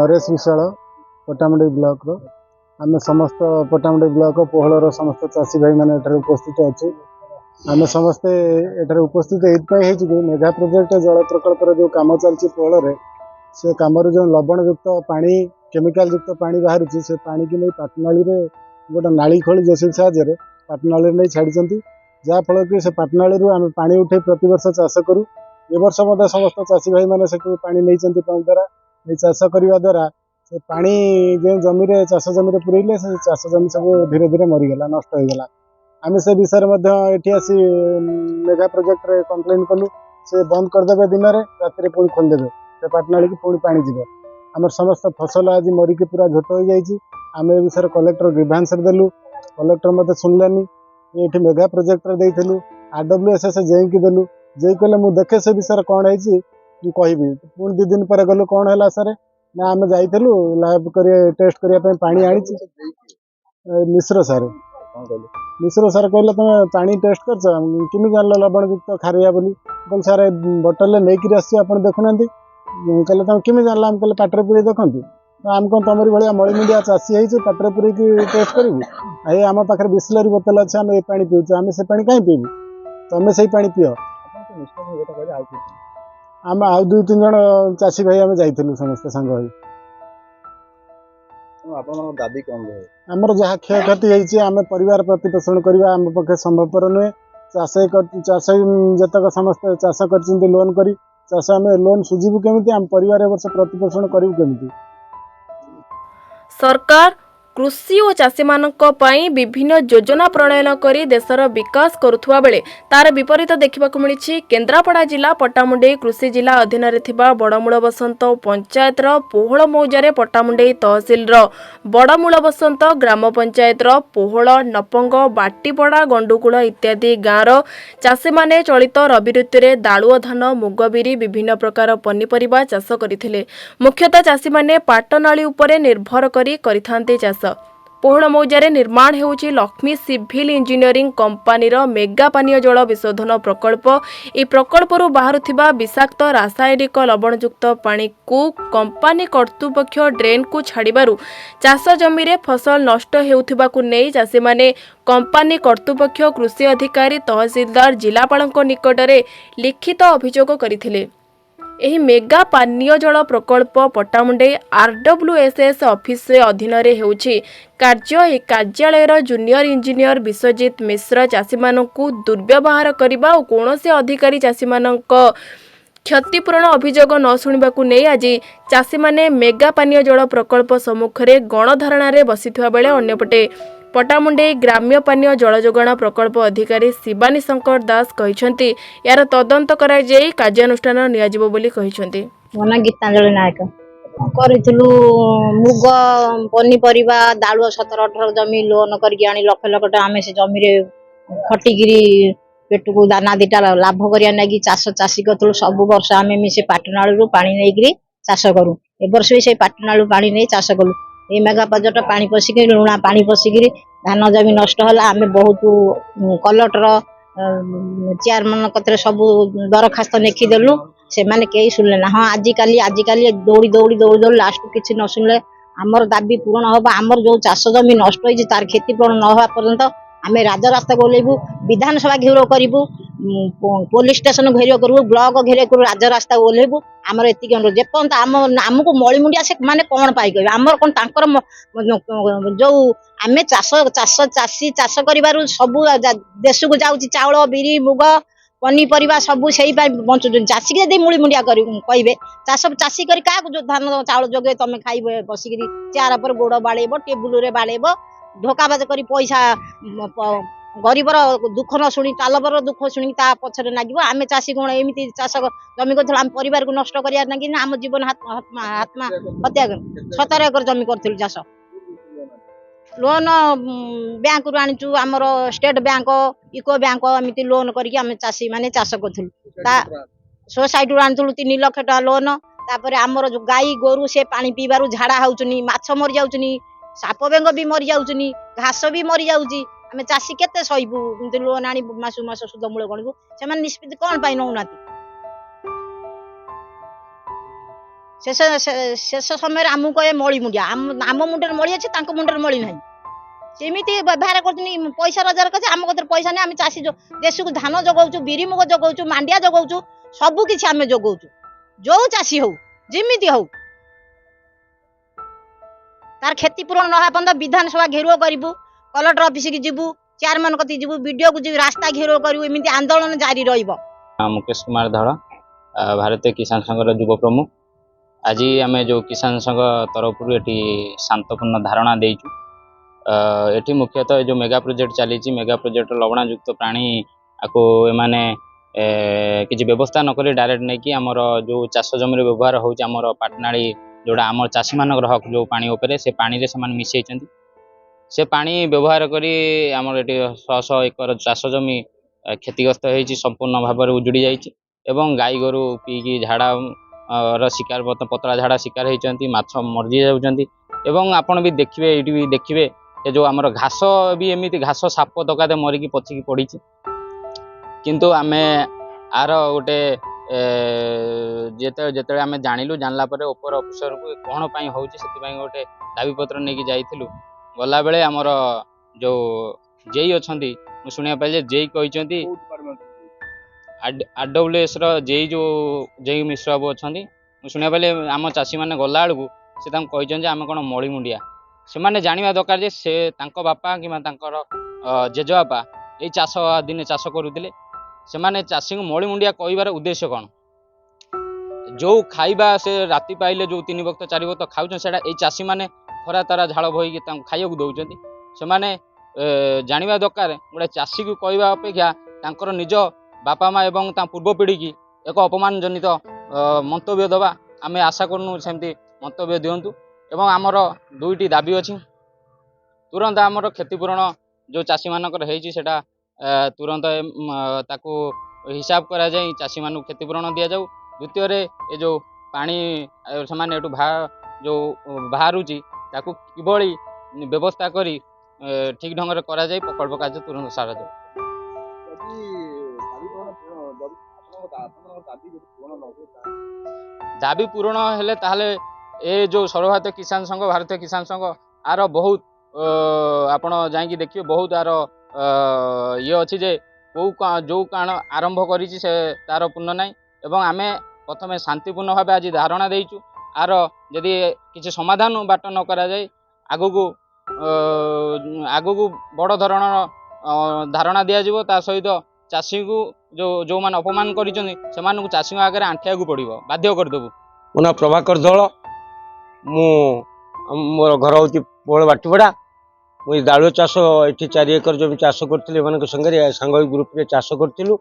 नरेश विशाल पट्टामुंडी block रो आम समस्त पट्टामुंडी block पोहलर समस्त चाषी भाई मैंने उपस्थित अच्छे आम समस्ते एठार उपस्थित ये मेगा प्रोजेक्ट जल प्रकल्पर जो कम चलती पोहल से कम जो लवण युक्त पानी केमिकल युक्त पानी बाहर से पानी की नहीं पाटनाली गोटे नाली खोली जेसीबी साहाय्य पाटनाली नहीं छाड़ी जहाँफल कि से पाटनाली आम पानी उठे प्रति वर्ष चाष करूँ ए वर्ष समस्त चाषी भाई मैंने से पानी नहीं पंप द्वारा ये चाष करने द्वारा से पानी जो जमी चाष जमी पुरेले से चाष जमी सब धीरे धीरे मरीगला नष्ट हो गला आम से विषय में आसी मेगा प्रोजेक्ट रे कंप्लेन कलु से बंद करदे दिन में राति पुणी खोलदेवे से पाटनाली की पुणी पानी जीव आम समस्त फसल आज मरिकी पूरा झोट हो जाए आम ए विषय कलेक्टर ग्रीभांस देलु कलेक्टर मत शुणलानी ये मेगा प्रोजेक्ट देलु RWSS जेईकी देलु जे कहले मुझे देखे से विषय कौन है कहबी पुणी 2 दिन पर गलु कौन है सर ना आम जाइलु लैब कर टेस्ट करने पानी आनी मिश्र सर मिश्र सर कहले तुम पानी टेस्ट कर किमी जान लवण युक्त खारिया बोली कल सर बोतल लेकिन आसी आप देखुना कहले तुम किमी जान आम कहले पाटर पूरी देखती आम कौन तुमरी भाया मळीमुंडिया चाषी है पाटर पूरी टेस्ट करूँ आई आम पाखे बिस्लरी बोतल अच्छे आम ये पानी पीछे आम से पानी कहीं पीबू तुम से पानी पियो आम आउ 2-3 जन चाषी भाई आम जाइलु समस्त सांग दादी कौन रहे आमर जहाँ क्षय क्षति होती आम परिवार प्रतिपोषण करवा आम पक्षे संभवपर नुहे चाष जतक समस्त चाष कर लोन कर चाष आम लोन सुझीबू केमिति आम परिवार वर्ष प्रतिपोषण करूँ केमिति सरकार कृषि और चाषी मानक पई विभिन्न योजना प्रणयन करी देशर विकास करुथुवा बेले तार विपरीत देखा मिली केन्द्रापड़ा जिला पट्टामुंडई कृषि जिला अधीन थिबा बड़मूल बसंत पंचायतर पोहल मौजारे पट्टामुंडई तहसिल बड़मूल बसंत ग्राम पंचायतर पोहल नपंग बाटीपड़ा गंडुकूल इत्यादि गाँवर चाषी माने चलित रवि ऋतु दालुआ धान मुग बिरी विभिन्न प्रकार पनीपरिबा चाष करथिले मुख्यतः चाषी माने पाटनाली उपरे निर्भर करी चाष पोहल मौजारे निर्माण हेउची लक्ष्मी सिविल इंजीनियरिंग कंपानीर मेगा पानीय जल विशोधन प्रकल्प ए प्रकल्परू बाहरुथिबा विषाक्त रासायनिक लवणयुक्त पानी को कंपानी कर्तृपक्ष ड्रेन को छाड़िबारु चाष जमीरे फसल नष्ट हेउथिबाकु नै चाषी माने कंपानी कर्तृपक्ष कृषि अधिकारी तहसीलदार जिलापालଙ୍କ निकटरे लिखित अभियोग करिथिले। एही मेगा पानीय जल प्रकल्प पट्टामुंडई RWSS ऑफिस अधीन हेउछि कार्य ए कार्यालयर जूनियर इंजीनियर विश्वजीत मिश्र चाषी मानकु दुर्व्यवहार करबा और कोनोसी अधिकारी चाषी मानक क्षतिपूरण अभियोग न शुणवाकू नहीं आज चाषी माने मेगा पानीय जल प्रकल्प सम्मुखें गणधारणा बसिथिबा बेले अन्यपटे पट्टामुंडई ग्राम्य पानीय जल जोगाण प्रकल्प अधिकारी शिवानी शंकर दास कहते यार तदंत कराई कार्यानुष्ठान नियाजिबो बोली कहते। मोना गीतांजलि नायक करूँ मुग पनीपरिबा दालुआ 17-18 जमी लोन करके आनी लक्ष लक्ष टका आम से जमी खटिकी पेट को दाना दीटा लाभ करिया नागी चाष चाषी करूँ सब वर्ष आम से पाटनालू पानी नहीं चाष करूँ ए वर्ष भी से पाटनालू पानी नहीं चाष कलु ये मेगा प्रोजेक्ट पानी पशिक लुणा पानी पशिक धान जमी नष्ट है आम बहुत कलेक्टर चेयरमैन कतरे सब दरखास्त लिखिदेलु से माने कई शुणले ना हाँ आजिकाली दौड़ी दौड़ी दौड़ी दौड़ी लास्ट किसी न शुणले आमर दाबी पूरण हम आमर जो चाष जमी नष्ट हो तार क्षतिपूरण न हवा पर्यंत आम राजरास्ता गोलेबू विधानसभा घेर करूँ पुलिस स्टेशन घेर करूँ ब्लॉक घेर करूँ राजरास्ता ओह्लैबू आमर एति जेपर्यंत आमको मळीमुंडिया से माने कौन पाई कह आमर कौन तांकर जो आम चाषी चाष कर सब देश को जाऊँगी चाउल बिरी मुग पनीपरिबा सब से बंचुन चाषी की यदि मूलीमुंडिया कहे चाषी कर क्या धान चाउल जोगे तुम खाइब बसिक चेयर पर गोड़ बाड़ेब टेबुल रे बाड़ेब धोकाबाज कर पैसा गरीबर दुख न शुणी चालबर दुख शुणी पछरे नागिब आम चाषी कौन एमती चाष जमी कर परिवार को नष्ट करिया नागी आम जीवन आत्मा हत्या 17 एकर जमी कर चाष लोन बैंक रु आनीचु आमर स्टेट बैंक इको बैंक एमती लोन करके आम चाषी माने चाष करूँ सोसाइटी रू आनीलु 3 लाख टका लोन तापर आमर जो गाई गोरु से पानी पीबार झाड़ा होचुनी माछ मरी जाउचुनी साप बेंग भी मरी जाउचुनी घास भी मरी जाउची आम चाषी केते सहीबू लोन आनी मासु मास सुध मूल गणबू से निष्पत्ति कौन पाई नौना शेष समय आमको कहे मली मुंडिया आम मुंडे मली अच्छे मुंडे मली ना सेमती व्यवहार कर पैसा रोजगार कर आम कत पैसा नहीं आम चाषी देश को धान जगाऊ बिरी मुग जगाऊ मांडिया जगाऊ सबू किसी आम जगाऊ जो चाषी हो जमी हो तार क्षति पूरण ना पर्यंत विधानसभा घेरुओ करूँ कलेक्टर ऑफिस की जीवु चेयरमैन कति जीवु वीडियो को जीवु रास्ता घेरुओ करूँ एमती आंदोलन जारी रहिबो। मुकेश कुमार धड़ भारतीय किसान संघर युव प्रमुख आज आम जो किसान संघ तरफ ये शांतपूर्ण धारणा देचु एटी मुख्यतः जो मेगा प्रोजेक्ट चली मेगा प्रोजेक्ट लवणायुक्त प्राणी आपको एमाने किसी व्यवस्था नक डायरेक्ट नहीं कि आमर जो चाष जमी व्यवहार होमर पाटनाड़ी जोड़ा आम चाषी मान हक जो पानी उपरे से पानी रे से मिसई से पानी व्यवहार करी आमर ये 100 एकर चाष जमी क्षतिग्रस्त होती संपूर्ण भाव में उजुड़ी जाइए गाई गोरु पीकी झाड़ा शिकार पतला झाड़ा शिकार होती माछ मरजी जाऊँगी आपण भी देखिए ये भी देखिए जो आमर घास भी एमती घास साप दकाते मरिकी पचिकी पड़ी किंतु आमे आर गोटे जिते आम जानिलु जानला पर ऊपर अफिसर को कौन पाई होउची से गोटे दाबीपत्र नहीं जाइलु गला बेले आमर जो जेई अच्छी शुणा पाइले जेई कहते RWS जेई जो जेई मिश्र बाबू अच्छा शुणा पाइले आम चाषी मैंने गला बेलू से कहते आम कौन मली मुंडिया से मैंने जानवा दरकार जे से तांको बापा कि जेजेबापा ये चाष दिने चाष करुले से माने चाषी को मली मुंडिया कहबार उद्देश्य कौन जो खाइबा से राति पाइले जो 3 वक्त 4 वक्त खाऊँ से चाषी मैंने खरा तारा झाड़ बोईकि खाइबा दौरान से जानवा दरकार गोटे चाषी को कहवा अपेक्षा तांकर निज बापा माँ एवं पूर्व पीढ़ी की एक अपमान जनित मंतव्य दबा आम आशा करूँ सेमती मंतव्य दिंतु एवं आमर 2टी दाबी अच्छी तुरंत आमर क्षतिपूरण जो चाषी मानकर सेटा तुरंत ताकू हिसाब करा जाए चाषी मानू क्षतिपूरण दि जाऊ द्वितीय ये जो पानी से जो बाहरुची ताकू किभली व्यवस्था करी ठीक ढंग से करा जाए प्रकल्प कार्य तुरंत सारा जाए। दाबी पूरण हेले ताहले ए जो सर्वभारतीय किसान संघ भारतीय किसान संघ आर बहुत आपण जाइए देखिए बहुत आर ये अच्छी जे जो कारण आरंभ करी से तार पूर्ण ना एवं आम प्रथम शांतिपूर्ण भाव आज धारणा देचु आर जदि किसी समाधान बाट न करा जाए आगु बड़ धरण धारणा दिज्व ता सहित चाषी को जो मैंने अपमान कर चाषी आगे आंठिया पड़ो बाध्य करदेबू। मो ना प्रभाकर दल मोर घर हूँ बोल बाटीपड़ा मुझे दालु चाष ये 4 एकर जमी चाष करी संगे सांग ग्रुप रे चाष करूँ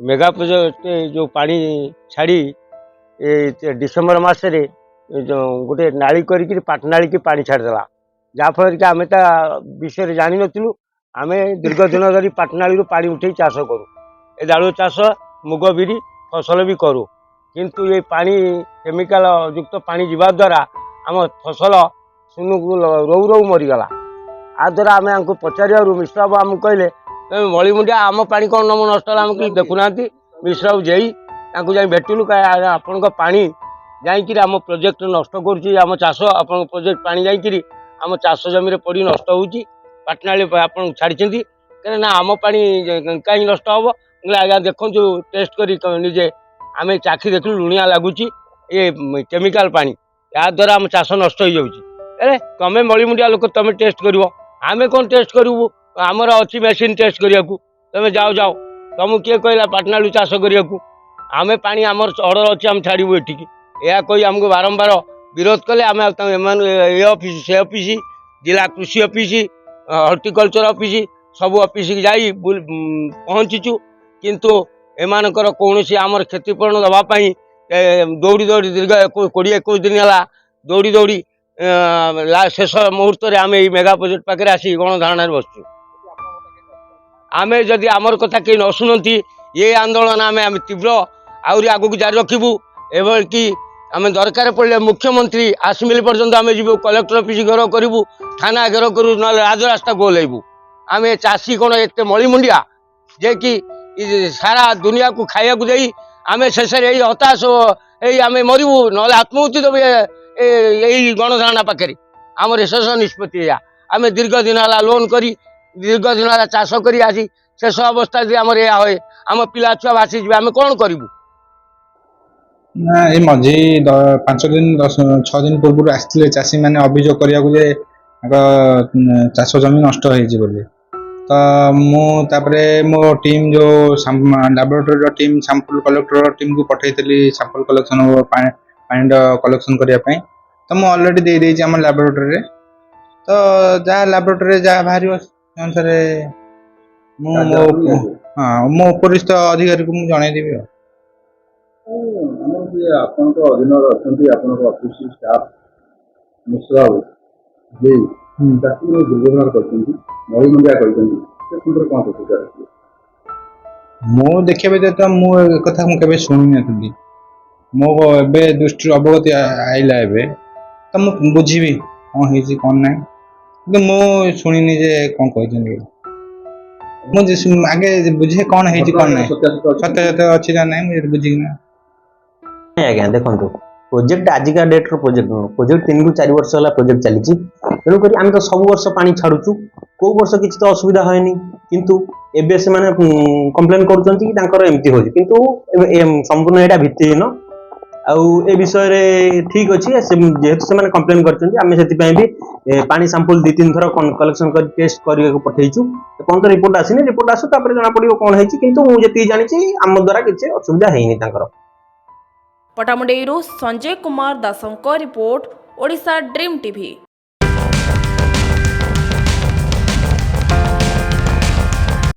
मेगा प्रोजेक्ट जो पानी छाड़ी डिसेम्बर मसरे गोटे नाली कर पाटनाली की पानी छाड़देला जहाँफल कि आम विषय जानी नु आम दीर्घ दिन धरी पाटनाली पानी उठे चाष करूँ ए दालु चाष मुग बिरी फसल भी करूँ किंतु ये पानी केमिकाल युक्त पानी जीवा द्वारा आम फसल सुनुक रोऊ रोऊ मरीगला आ द्वारा आम पचारू मिश्र बाबू आमको कहले मली मुंडिया आम पानी कौन नम नष्ट आम कि देखुना मिश्र बाबू जेई जाई भेटलु आपण पानी जाकि आम प्रोजेक्ट नष्ट करुम चाष आप प्रोजेक्ट पानी जाकि आम चाष जमी पड़ी नष्ट होची पाटनाली आप छाड़ी ना आम पानी कहीं नष्ट हम आज्ञा देखु टेस्ट कर निजे आम चाखी देखलु लुणिया लगुच ये केमिकाल पानी या द्वारा आम चाष नष्ट हो जाए तमें मली मुंडिया लोक तुम टेस्ट कर आम कौन टेस्ट करूँ आमर अच्छी मेसीन टेस्ट करने तुम जाओ जाओ तुमको किए कहला पाटनालू चाष करने आम पानी आमर अर्डर अच्छी आम छाड़ू एटिकी यह कही आमको बारंबार विरोध कले आम ए ऑफिस से ऑफिस जिला कृषि ऑफिस हॉर्टिकल्चर ऑफिस सबू ऑफिस की जाई पहुँचीचु किंतु एमानकर कौन आमर क्षतिपूरण दवापाई दौड़ी दौड़ी दीर्घ 20-21 दिन है दौड़ी दौड़ी शेष मुहूर्त आम ये मेगा प्रोजेक्ट पाखे आसी गणधारणा बसचु आम जदि आमर कथा कहीं न शुणती ये आंदोलन आम तीव्र आहरी आगू जारी रखू एवं कि आम दरकार पड़े मुख्यमंत्री आसमिल पर्यंत आम जीव कलेक्टर ऑफिस घेर करूँ थाना घेर करूँ ना राजरास्ता को ओह्लैबू आम चाषी कौन एत मली मुंडिया जे कि सारा दुनिया को खाया दे आम शेष हताश ଏଇ ଆମେ ମରିବୁ ନହେଲେ ଆତ୍ମହତ୍ୟା ଦେବୁ ଏଇ ଗଣଧାରଣା ପାଖରେ। ଆମର ଶେଷ ନିଷ୍ପତ୍ତି ଏଇଆ। ଆମେ ଦୀର୍ଘ ଦିନ ହେଲା ଲୋନ୍ କରି ଦୀର୍ଘ ଦିନ ହେଲା ଚାଷ କରି ଆସି ଶେଷ ଅବସ୍ଥା ଯଦି ଆମର ଏଇଆ ହୁଏ, ଆମ ପିଲା ଛୁଆ ଭାସିଯିବେ, ଆମେ କ'ଣ କରିବୁ? ନା ଏଇ ମଝି 5 ଦିନ 6 ଦିନ ପୂର୍ବରୁ ଆସିଥିଲେ ଚାଷୀମାନେ ଅଭିଯୋଗ କରିବାକୁ ଯେ ତାଙ୍କ ଚାଷ ଜମି ନଷ୍ଟ ହେଇଛି ବୋଲି। ତ ମୁଁ ତାପରେ ମୋ ଟିମ୍ ଯେଉଁ ଲାବୋରେଟୋରୀର ଟିମ୍ ସାମ୍ପଲ୍ କଲେକ୍ଟର ଟିମ୍କୁ ପଠାଇଥିଲି ସାମ୍ପଲ୍ କଲେକ୍ସନ୍ ପାଣିର କଲେକ୍ସନ୍ କରିବା ପାଇଁ। ତ ମୁଁ ଅଲରେଡ଼ି ଦେଇଦେଇଛି ଆମ ଲାବୋରେଟୋରୀରେ। ତ ଯାହା ଲାବୋରେଟୋରୀରେ ଯାହା ବାହାରିବ ସେ ଅନୁସାରେ ମୁଁ ମୋ ଉପରିସ୍ଥ ଅଧିକାରୀକୁ ମୁଁ ଜଣାଇଦେବି ଆଉ। ଆମର ଯିଏ ଆପଣଙ୍କ ଅଧୀନରେ ଅଛନ୍ତି, ଆପଣଙ୍କ ଅଫିସ ଷ୍ଟାଫ ମିଶ୍ର ବାବୁ ଯେ ତାକୁ ଦୁର୍ବ୍ୟବହାର କରିଛନ୍ତି, ମଳିମୁଣ୍ଡିଆ କରିଛନ୍ତି, ସେ ସମ୍ପର୍କରେ କ'ଣ ପ୍ରତିକ୍ରିୟା ରଖିବେ? ମୁଁ ଦେଖିବା ବ୍ୟତୀତ ମୁଁ ଏକଥା ମୁଁ କେବେ ଶୁଣିନଥିଲି। ମୋ ଏବେ ଦୃଷ୍ଟିରୁ ଅବଗତି ଆଇଲା ଏବେ, ତ ମୁଁ ବୁଝିବି କ'ଣ ହେଇଛି କ'ଣ ନାହିଁ, କିନ୍ତୁ ମୁଁ ଶୁଣିନି ଯେ କ'ଣ କହିଛନ୍ତି। ମୁଁ ଆଗେ ବୁଝେ କ'ଣ ହେଇଛି କ'ଣ ନାହିଁ, ସତ୍ୟାସତ୍ୟ ଅଛି ନା ନାହିଁ ମୁଁ ବୁଝିକିନା। ଆଜ୍ଞା ଦେଖନ୍ତୁ, ପ୍ରୋଜେକ୍ଟ ଆଜିକା ଡେଟ୍ର ପ୍ରୋଜେକ୍ଟ ନୁହଁ, ପ୍ରୋଜେକ୍ଟ 3 ରୁ 4 ବର୍ଷ ହେଲା ପ୍ରୋଜେକ୍ଟ ଚାଲିଛି। ତେଣୁକରି ଆମେ ତ ସବୁ ବର୍ଷ ପାଣି ଛାଡ଼ୁଛୁ, କେଉଁ ବର୍ଷ କିଛି ତ ଅସୁବିଧା ହଏନି। କିନ୍ତୁ ଏବେ ସେମାନେ କମ୍ପ୍ଲେନ୍ କରୁଛନ୍ତି କି ତାଙ୍କର ଏମିତି ହେଉଛି, କିନ୍ତୁ ସମ୍ପୂର୍ଣ୍ଣ ଏଇଟା ଭିତ୍ତିହୀନ। ଆଉ ଏ ବିଷୟରେ ଠିକ୍ ଅଛି, ଯେହେତୁ ସେମାନେ କମ୍ପ୍ଲେନ୍ କରିଛନ୍ତି ଆମେ ସେଥିପାଇଁ ବି ପାଣି ସାମ୍ପଲ୍ 2-3 ଥର କଲେକ୍ସନ୍ କରି ଟେଷ୍ଟ କରିବାକୁ ପଠେଇଛୁ। ଏପର୍ଯ୍ୟନ୍ତ ରିପୋର୍ଟ ଆସିନି, ରିପୋର୍ଟ ଆସୁ ତାପରେ ଜଣାପଡ଼ିବ କ'ଣ ହେଇଛି। କିନ୍ତୁ ମୁଁ ଯେତିକି ଜାଣିଛି ଆମ ଦ୍ୱାରା କିଛି ଅସୁବିଧା ହେଇନି ତାଙ୍କର। ପଟାମୁଣ୍ଡେଇରୁ ସଞ୍ଜୟ କୁମାର ଦାସଙ୍କ ରିପୋର୍ଟ, ଓଡ଼ିଶା ଡ୍ରିମ୍ ଟିଭି।